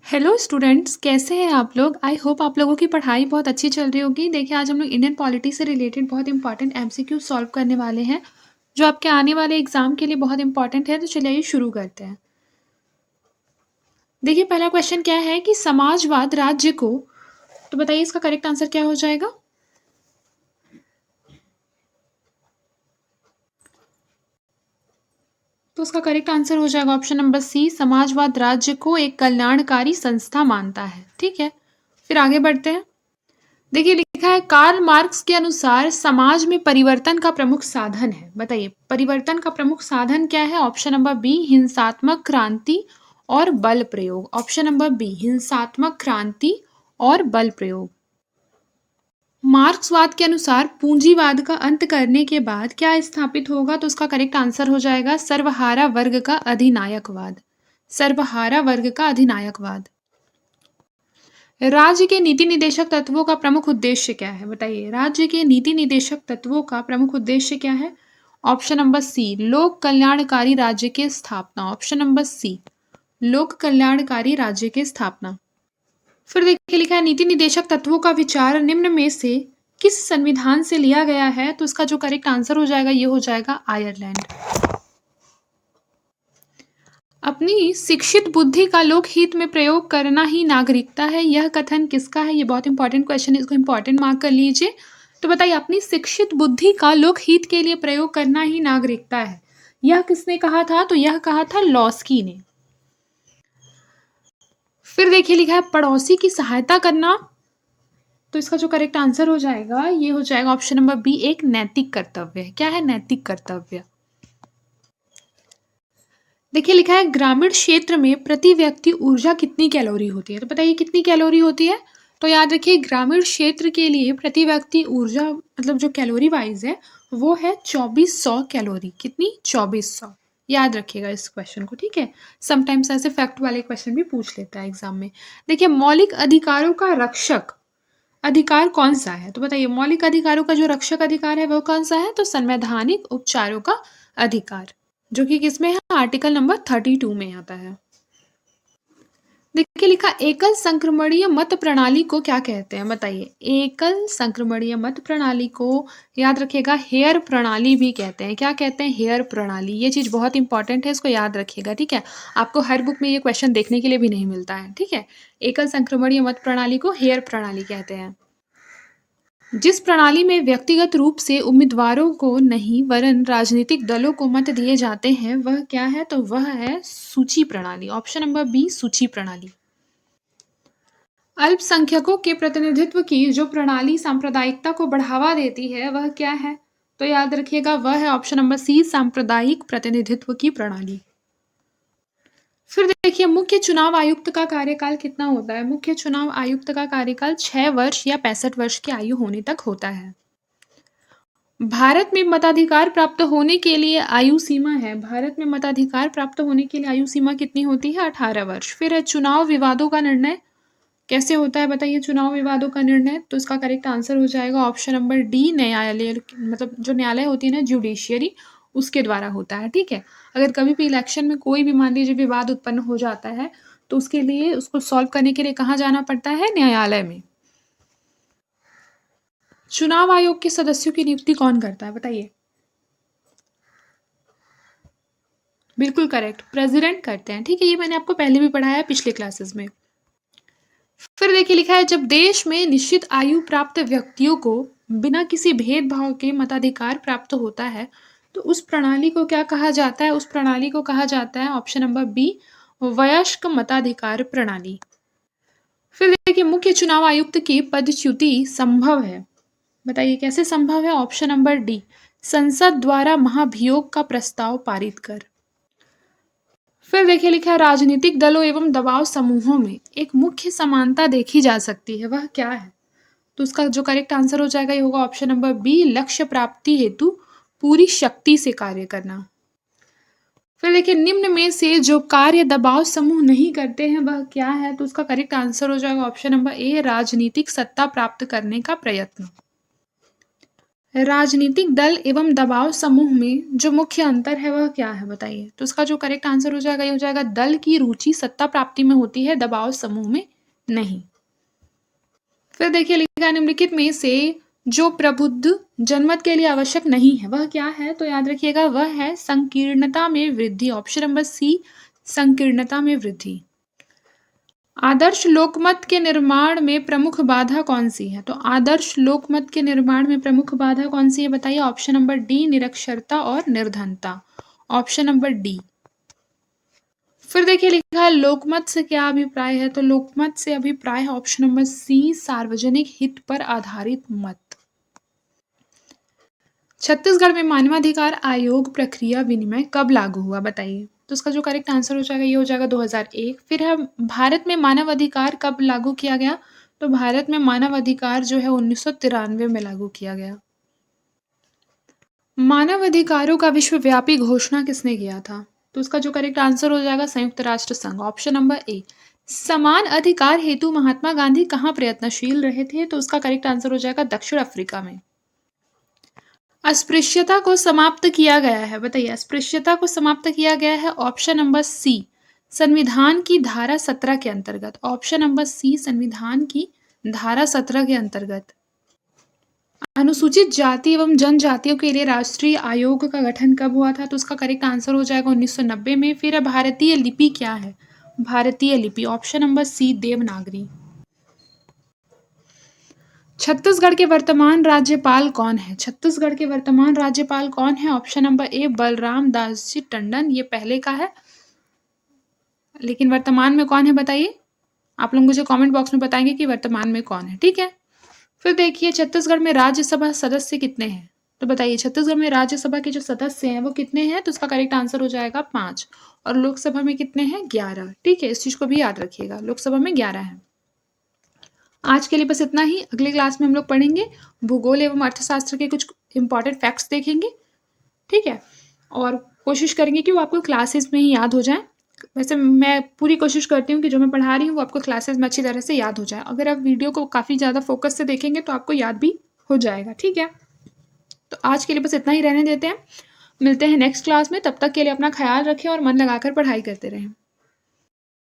Hello students, कैसे हैं आप लोग। आई होप आप लोगों की पढ़ाई बहुत अच्छी चल रही होगी। देखिए, आज हम लोग इंडियन पॉलिटी से रिलेटेड बहुत इंपॉर्टेंट एमसीक्यू सॉल्व करने वाले हैं जो आपके आने वाले एग्जाम के लिए बहुत इंपॉर्टेंट है। तो चलिए शुरू करते हैं। देखिए, पहला क्वेश्चन क्या है कि समाजवाद राज्य को, तो बताइए इसका करेक्ट आंसर क्या हो जाएगा। तो उसका करेक्ट आंसर हो जाएगा ऑप्शन नंबर सी, समाजवाद राज्य को एक कल्याणकारी संस्था मानता है। ठीक है, फिर आगे बढ़ते हैं। देखिए, लिखा है कार्ल मार्क्स के अनुसार समाज में परिवर्तन का प्रमुख साधन है। बताइए परिवर्तन का प्रमुख साधन क्या है। ऑप्शन नंबर बी, हिंसात्मक क्रांति और बल प्रयोग। ऑप्शन नंबर बी, हिंसात्मक क्रांति और बल प्रयोग। मार्क्सवाद के अनुसार पूंजीवाद का अंत करने के बाद क्या स्थापित होगा। तो उसका करेक्ट आंसर हो जाएगा सर्वहारा वर्ग का अधिनायकवाद। सर्वहारा वर्ग का अधिनायकवाद। राज्य के नीति निदेशक तत्वों का प्रमुख उद्देश्य क्या है। बताइए राज्य के नीति निदेशक तत्वों का प्रमुख उद्देश्य क्या है। ऑप्शन नंबर सी, लोक कल्याणकारी राज्य की स्थापना। ऑप्शन नंबर सी, लोक कल्याणकारी राज्य की स्थापना। फिर देखिए, लिखा है नीति निदेशक तत्वों का विचार निम्न में से किस संविधान से लिया गया है। तो इसका जो करेक्ट आंसर हो जाएगा ये हो जाएगा आयरलैंड। अपनी शिक्षित बुद्धि का लोकहित में प्रयोग करना ही नागरिकता है, यह कथन किसका है। ये बहुत इंपॉर्टेंट क्वेश्चन है, इसको इंपॉर्टेंट मार्क कर लीजिए। तो बताइए अपनी शिक्षित बुद्धि का लोकहित के लिए प्रयोग करना ही नागरिकता है, यह किसने कहा था। तो यह कहा था लॉस्की ने। फिर देखिए, लिखा है पड़ोसी की सहायता करना। तो इसका जो करेक्ट आंसर हो जाएगा ये हो जाएगा ऑप्शन नंबर बी, एक नैतिक कर्तव्य है। क्या है, नैतिक कर्तव्य। देखिए, लिखा है ग्रामीण क्षेत्र में प्रति व्यक्ति ऊर्जा कितनी कैलोरी होती है। तो बताइए कितनी कैलोरी होती है। तो याद रखिए ग्रामीण क्षेत्र के लिए प्रति व्यक्ति ऊर्जा मतलब जो कैलोरी वाइज है वो है 2400 कैलोरी। कितनी, 2400। याद रखिएगा इस क्वेश्चन को, ठीक है। समटाइम्स ऐसे फैक्ट वाले क्वेश्चन भी पूछ लेता है एग्जाम में। देखिए, मौलिक अधिकारों का रक्षक अधिकार कौन सा है। तो बताइए मौलिक अधिकारों का जो रक्षक अधिकार है वो कौन सा है। तो संवैधानिक उपचारों का अधिकार, जो कि किसमें है, आर्टिकल नंबर 32 में आता है। देखिए, लिखा एकल संक्रमणीय मत प्रणाली को क्या कहते हैं। बताइए एकल संक्रमणीय मत प्रणाली को याद रखिएगा हेयर प्रणाली भी कहते हैं। क्या कहते हैं, हेयर प्रणाली। ये चीज बहुत इंपॉर्टेंट है, इसको याद रखिएगा, ठीक है। आपको हर बुक में ये क्वेश्चन देखने के लिए भी नहीं मिलता है, ठीक है। एकल संक्रमणीय मत प्रणाली को हेयर प्रणाली कहते हैं। जिस प्रणाली में व्यक्तिगत रूप से उम्मीदवारों को नहीं वरन राजनीतिक दलों को मत दिए जाते हैं वह क्या है। तो वह है सूची प्रणाली। ऑप्शन नंबर बी, सूची प्रणाली। अल्पसंख्यकों के प्रतिनिधित्व की जो प्रणाली सांप्रदायिकता को बढ़ावा देती है वह क्या है। तो याद रखिएगा वह है ऑप्शन नंबर सी, सांप्रदायिक प्रतिनिधित्व की प्रणाली। फिर देखिए, मुख्य चुनाव आयुक्त का कार्यकाल कितना होता है। मुख्य चुनाव आयुक्त का कार्यकाल 6 वर्ष या 65 वर्ष की आयु होने तक होता है। भारत में मताधिकार प्राप्त होने के लिए आयु सीमा है। भारत में मताधिकार प्राप्त होने के लिए आयु सीमा कितनी होती है, 18 वर्ष। फिर है चुनाव विवादों का निर्णय कैसे होता है। बताइए चुनाव विवादों का निर्णय। तो इसका करेक्ट आंसर हो जाएगा ऑप्शन नंबर डी, न्यायालय मतलब जो न्यायालय होती है ना, जुडिशियरी, उसके द्वारा होता है, ठीक है। अगर कभी भी इलेक्शन में कोई भी मान लीजिए विवाद उत्पन्न हो जाता है तो उसके लिए उसको सॉल्व करने के लिए कहाँ जाना पड़ता है, न्यायालय में। चुनाव आयोग के सदस्यों की नियुक्ति कौन करता है। बताइए। बिल्कुल करेक्ट, प्रेसिडेंट करते हैं, ठीक है। ये मैंने आपको पहले भी पढ़ाया है पिछले क्लासेस में। फिर देखिए, लिखा है जब देश में निश्चित आयु प्राप्त व्यक्तियों को बिना किसी भेदभाव के मताधिकार प्राप्त होता है तो उस प्रणाली को क्या कहा जाता है। उस प्रणाली को कहा जाता है ऑप्शन नंबर बी, वयस्क मताधिकार प्रणाली। फिर देखिए, मुख्य चुनाव आयुक्त की पदच्युति संभव है। बताइए कैसे संभव है। ऑप्शन नंबर डी, संसद द्वारा महाभियोग का प्रस्ताव पारित कर। फिर देखिए, लिखा है राजनीतिक दलों एवं दबाव समूहों में एक मुख्य समानता देखी जा सकती है, वह क्या है। तो उसका जो करेक्ट आंसर हो जाएगा ये होगा ऑप्शन नंबर बी, लक्ष्य प्राप्ति हेतु पूरी शक्ति से कार्य करना। फिर देखिए, निम्न में से जो कार्य दबाव समूह नहीं करते हैं वह क्या है। तो उसका करेक्ट आंसर हो जाएगा ऑप्शन नंबर ए, राजनीतिक सत्ता प्राप्त करने का प्रयत्न। राजनीतिक दल एवं दबाव समूह में जो मुख्य अंतर है वह क्या है बताइए। तो इसका जो करेक्ट आंसर हो जाएगा ये हो जाएगा दल की रुचि सत्ता प्राप्ति में होती है, दबाव समूह में नहीं। फिर देखिए लिखा है निम्नलिखित में से जो प्रबुद्ध जनमत के लिए आवश्यक नहीं है वह क्या है। तो याद रखिएगा वह है संकीर्णता में वृद्धि। ऑप्शन नंबर सी, संकीर्णता में वृद्धि। आदर्श लोकमत के निर्माण में प्रमुख बाधा कौन सी है। तो आदर्श लोकमत के निर्माण में प्रमुख बाधा कौन सी है बताइए। ऑप्शन नंबर डी, निरक्षरता और निर्धनता। Option number D. फिर देखिए लिखा है लोकमत से क्या अभिप्राय है। तो लोकमत से अभिप्राय है ऑप्शन नंबर सी, सार्वजनिक हित पर आधारित मत। छत्तीसगढ़ में मानवाधिकार आयोग प्रक्रिया विनिमय कब लागू हुआ बताइए। तो इसका जो करेक्ट आंसर हो जाएगा ये हो जाएगा 2001। फिर है भारत में मानव अधिकार कब लागू किया गया। तो भारत में मानव अधिकार जो है 1993 में लागू किया गया। मानव अधिकारों का विश्वव्यापी घोषणा किसने किया था। तो उसका जो करेक्ट आंसर हो जाएगा संयुक्त राष्ट्र संघ। Option number A. समान अधिकार हेतु महात्मा गांधी कहाँ प्रयत्नशील रहे थे। तो उसका करेक्ट आंसर हो जाएगा दक्षिण अफ्रीका में। अस्पृश्यता को समाप्त किया गया है बताइए। अस्पृश्यता को समाप्त किया गया है ऑप्शन नंबर सी, संविधान की धारा 17 के अंतर्गत। ऑप्शन नंबर सी, संविधान की धारा 17 के अंतर्गत। अनुसूचित जाति एवं जनजातियों के लिए राष्ट्रीय आयोग का गठन कब हुआ था। तो उसका करेक्ट आंसर हो जाएगा 1990 में। फिर भारतीय लिपि क्या है। भारतीय लिपि option number C, Devanagari. Chhattisgarh के वर्तमान राज्यपाल कौन है। छत्तीसगढ़ के वर्तमान राज्यपाल कौन है। Option number A, Balram Das ji Tandon. ये पहले का है, लेकिन वर्तमान में कौन है बताइए। आप लोग मुझे कमेंट बॉक्स में बताएंगे कि वर्तमान में कौन है, ठीक है। फिर देखिए छत्तीसगढ़ में राज्यसभा सदस्य कितने हैं। तो बताइए छत्तीसगढ़ में राज्यसभा के जो सदस्य हैं वो कितने हैं। तो उसका करेक्ट आंसर हो जाएगा 5। और लोकसभा में कितने हैं, 11। ठीक है, इस चीज को भी याद रखिएगा, लोकसभा में 11 है। आज के लिए बस इतना ही। अगले क्लास में हम लोग पढ़ेंगे भूगोल एवं अर्थशास्त्र के कुछ इंपॉर्टेंट फैक्ट्स देखेंगे, ठीक है। और कोशिश करेंगे कि वो आपको क्लासेस में ही याद हो जाए। वैसे मैं पूरी कोशिश करती हूँ कि जो मैं पढ़ा रही हूँ वो आपको क्लासेस में अच्छी तरह से याद हो जाए। अगर आप वीडियो को काफ़ी ज़्यादा फोकस से देखेंगे तो आपको याद भी हो जाएगा, ठीक है। तो आज के लिए बस इतना ही रहने देते हैं। मिलते हैं नेक्स्ट क्लास में। तब तक के लिए अपना ख्याल रखें और मन लगाकर पढ़ाई करते रहें।